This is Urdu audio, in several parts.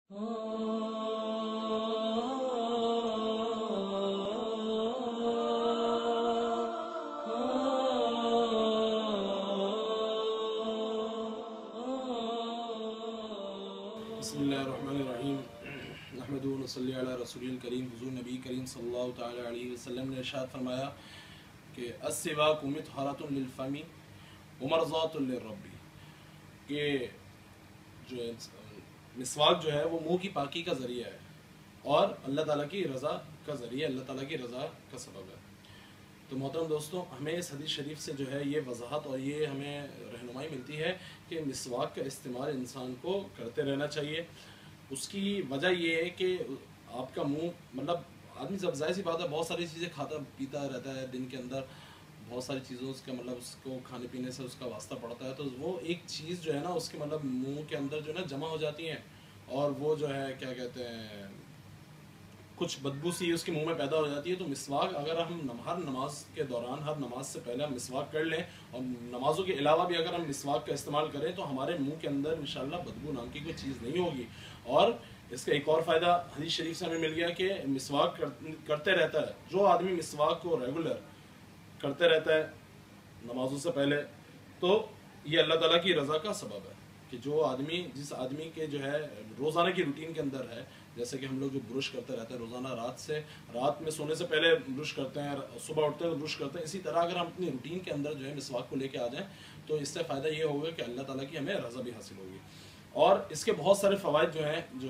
بسم اللہ الرحمن الرحیم نحمدہ و نصلی علی رسول الکریم حضور نبی کریم صلی اللہ تعالی علیہ وسلم نے ارشاد فرمایا کہ السواک مطہرۃ للفم ومرضاۃ للرب، کہ جو مسواک جو ہے وہ منہ کی پاکی کا ذریعہ ہے اور اللہ تعالیٰ کی رضا کا ذریعہ، اللہ تعالیٰ کی رضا کا سبب ہے۔ تو محترم دوستوں، ہمیں اس حدیث شریف سے جو ہے یہ وضاحت اور یہ ہمیں رہنمائی ملتی ہے کہ مسواک کا استعمال انسان کو کرتے رہنا چاہیے۔ اس کی وجہ یہ ہے کہ آپ کا منہ، مطلب آدمی سب ظاہر سی بات ہے بہت ساری چیزیں کھاتا پیتا رہتا ہے دن کے اندر، بہت ساری چیزوں اس کا مطلب اس کو کھانے پینے سے اس کا واسطہ پڑتا ہے، تو وہ ایک چیز جو ہے نا اس کے مطلب منہ کے اندر جو ہے نا جمع ہو جاتی ہیں اور وہ جو ہے کیا کہتے ہیں کچھ بدبو سی اس کے منہ میں پیدا ہو جاتی ہے۔ تو مسواک اگر ہم ہر نماز کے دوران، ہر نماز سے پہلے ہم مسواک کر لیں اور نمازوں کے علاوہ بھی اگر ہم مسواک کا استعمال کریں تو ہمارے منہ کے اندر انشاءاللہ بدبو نام کی کوئی چیز نہیں ہوگی۔ اور اس کا ایک اور فائدہ حدیث شریف سے ہمیں مل گیا کہ مسواک کرتے رہتا ہے جو آدمی مسواک کو ریگولر کرتے رہتا ہے نمازوں سے پہلے، تو یہ اللہ تعالیٰ کی رضا کا سبب ہے کہ جو آدمی، جس آدمی کے جو ہے روزانہ کی روٹین کے اندر ہے، جیسے کہ ہم لوگ جو برش کرتے رہتے ہیں روزانہ، رات میں سونے سے پہلے برش کرتے ہیں، صبح اٹھتے ہیں برش کرتے ہیں، اسی طرح اگر ہم اپنی روٹین کے اندر جو ہے مسواک کو لے کے آ جائیں تو اس سے فائدہ یہ ہوگا کہ اللہ تعالیٰ کی ہمیں رضا بھی حاصل ہوگی۔ اور اس کے بہت سارے فوائد جو ہیں جو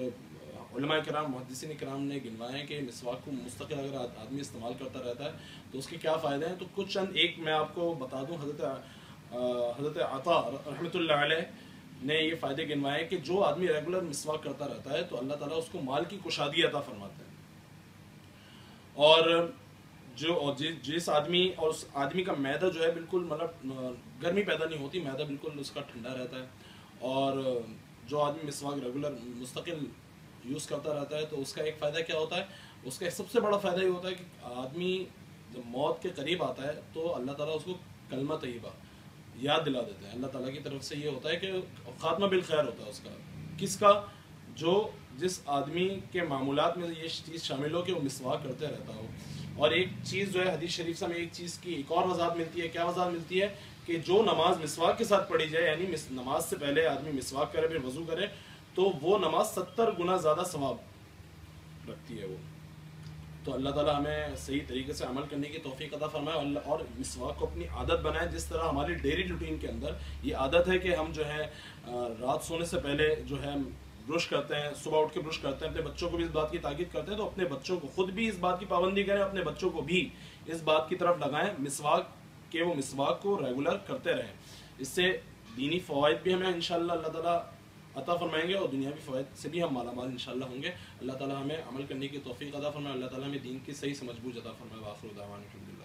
علماء کرام، محدثین کرام نے گنوائے ہیں کہ مسواک کو مستقل اگر آدمی استعمال کرتا رہتا ہے تو اس کے کیا فائدے ہیں۔ تو کچھ چند ایک میں آپ کو بتا دوں۔ حضرت عطا رحمۃ اللہ علیہ نے یہ فائدے گنوائے کہ جو آدمی ریگولر مسواک کرتا رہتا ہے تو اللہ تعالیٰ اس کو مال کی کشادگی عطا فرماتے ہیں، اور جس آدمی، اور اس آدمی کا معدہ جو ہے بالکل مطلب گرمی پیدا نہیں ہوتی، معدہ بالکل اس کا ٹھنڈا رہتا ہے۔ اور جو آدمی مسواک ریگولر مستقل یوز کرتا رہتا ہے تو اس کا ایک فائدہ کیا ہوتا ہے، اس کا سب سے بڑا فائدہ یہ ہوتا ہے کہ آدمی جب موت کے قریب آتا ہے تو اللہ تعالیٰ اس کو کلمہ طیبہ یاد دلا دیتے ہیں۔ اللہ تعالیٰ کی طرف سے یہ ہوتا ہے کہ خاتمہ بالخیر ہوتا ہے اس کا، کس کا، جس آدمی کے معمولات میں یہ چیز شامل ہو کہ وہ مسواک کرتے رہتا ہو۔ اور ایک چیز جو ہے حدیث شریف سے ہمیں ایک چیز کی ایک اور وضاحت ملتی ہے۔ کیا وضاحت ملتی ہے؟ کہ جو نماز مسواک کے ساتھ پڑھی جائے، یعنی نماز سے پہلے آدمی مسواک کرے پھر وضو کرے، تو وہ نماز 70 گنا زیادہ ثواب رکھتی ہے وہ۔ تو اللہ تعالیٰ ہمیں صحیح طریقے سے عمل کرنے کی توفیق عطا فرمائے اور مسواک کو اپنی عادت بنائے، جس طرح ہماری ڈیلی روٹین کے اندر یہ عادت ہے کہ ہم جو ہے رات سونے سے پہلے جو ہے برش کرتے ہیں، صبح اٹھ کے برش کرتے ہیں، اپنے بچوں کو بھی اس بات کی تاکید کرتے ہیں، تو اپنے بچوں کو خود بھی اس بات کی پابندی کریں، اپنے بچوں کو بھی اس بات کی طرف لگائیں مسواک کہ وہ مسواک کو ریگولر کرتے رہیں۔ اس سے دینی فوائد بھی ہمیں انشاءاللہ اللہ تعالیٰ عطا فرمائیں گے اور دنیاوی فوائد سے بھی ہم مالا مال انشاءاللہ ہوں گے۔ اللہ تعالیٰ ہمیں عمل کرنے کی توفیق عطا فرمائے، اللہ تعالیٰ ہمیں دین کی صحیح سمجھ بوجھ عطا فرمائے۔ وآخر دعوانا الحمدللہ۔